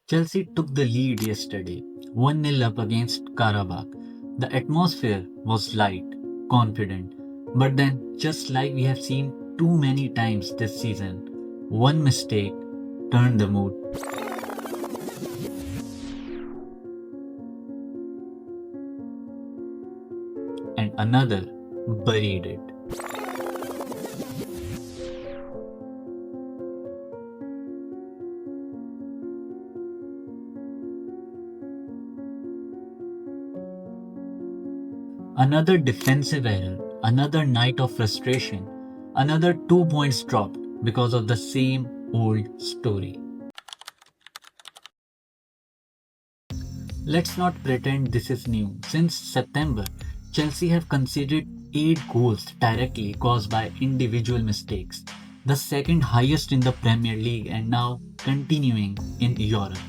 Chelsea took the lead yesterday, 1-0 up against Karabakh. The atmosphere was light, confident, but then, just like we have seen too many times this season, one mistake turned the mood, and another buried it. Another defensive error, another night of frustration, another 2 points dropped because of the same old story. Let's not pretend this is new. Since September, Chelsea have conceded 8 goals directly caused by individual mistakes, the second highest in the Premier League and now continuing in Europe.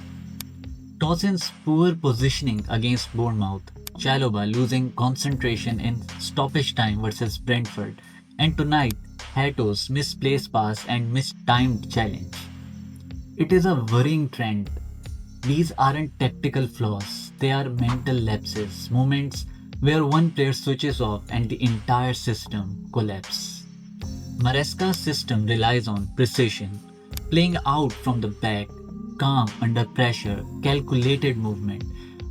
Dawson's poor positioning against Bournemouth, Chalobah losing concentration in stoppage time versus Brentford, and tonight, Hato's misplaced pass and mistimed challenge. It is a worrying trend. These aren't tactical flaws, they are mental lapses, moments where one player switches off and the entire system collapses. Maresca's system relies on precision, playing out from the back, calm under pressure, calculated movement.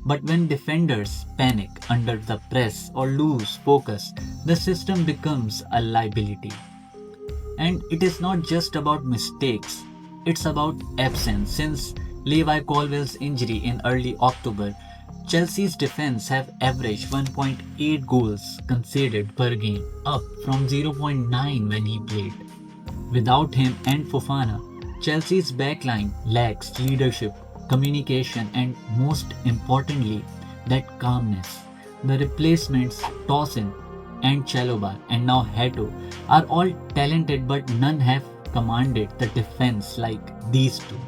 But when defenders panic under the press or lose focus, the system becomes a liability. And it is not just about mistakes, it's about absence. Since Levi Colwill's injury in early October, Chelsea's defense have averaged 1.8 goals conceded per game, up from 0.9 when he played. Without him and Fofana, Chelsea's backline lacks leadership, communication, and most importantly, that calmness. The replacements, Dawson and Chalobah, and now Hato, are all talented, but none have commanded the defense like these two.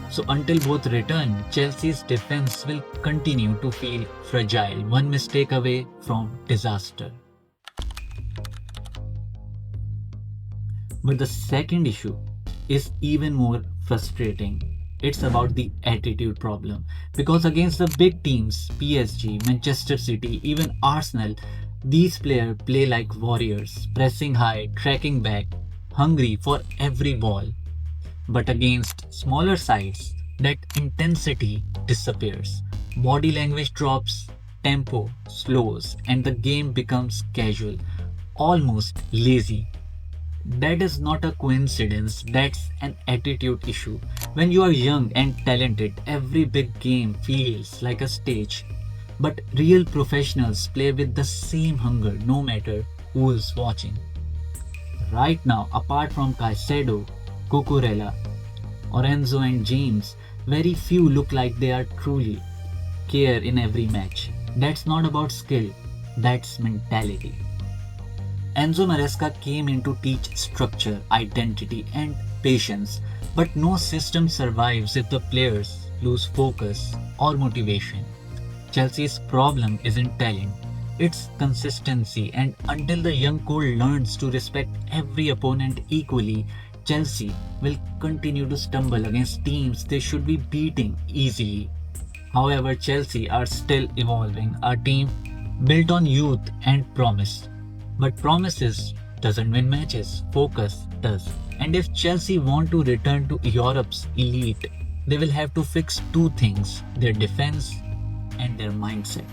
So until both return, Chelsea's defense will continue to feel fragile, one mistake away from disaster. But the second issue is even more frustrating. It's about the attitude problem. Because against the big teams, PSG, Manchester City, even Arsenal, these players play like warriors, pressing high, tracking back, hungry for every ball. But against smaller sides, that intensity disappears. Body language drops, tempo slows, and the game becomes casual, almost lazy. That is not a coincidence, that's an attitude issue. When you are young and talented, every big game feels like a stage. But real professionals play with the same hunger no matter who is watching. Right now, apart from Caicedo, Cucurella, Orenzo and James, very few look like they are truly care in every match. That's not about skill, that's mentality. Enzo Maresca came in to teach structure, identity, and patience, but no system survives if the players lose focus or motivation. Chelsea's problem isn't talent, it's consistency, and until the young core learns to respect every opponent equally, Chelsea will continue to stumble against teams they should be beating easily. However, Chelsea are still evolving, a team built on youth and promise. But promises doesn't win matches, focus does. And if Chelsea want to return to Europe's elite, they will have to fix two things, their defense and their mindset.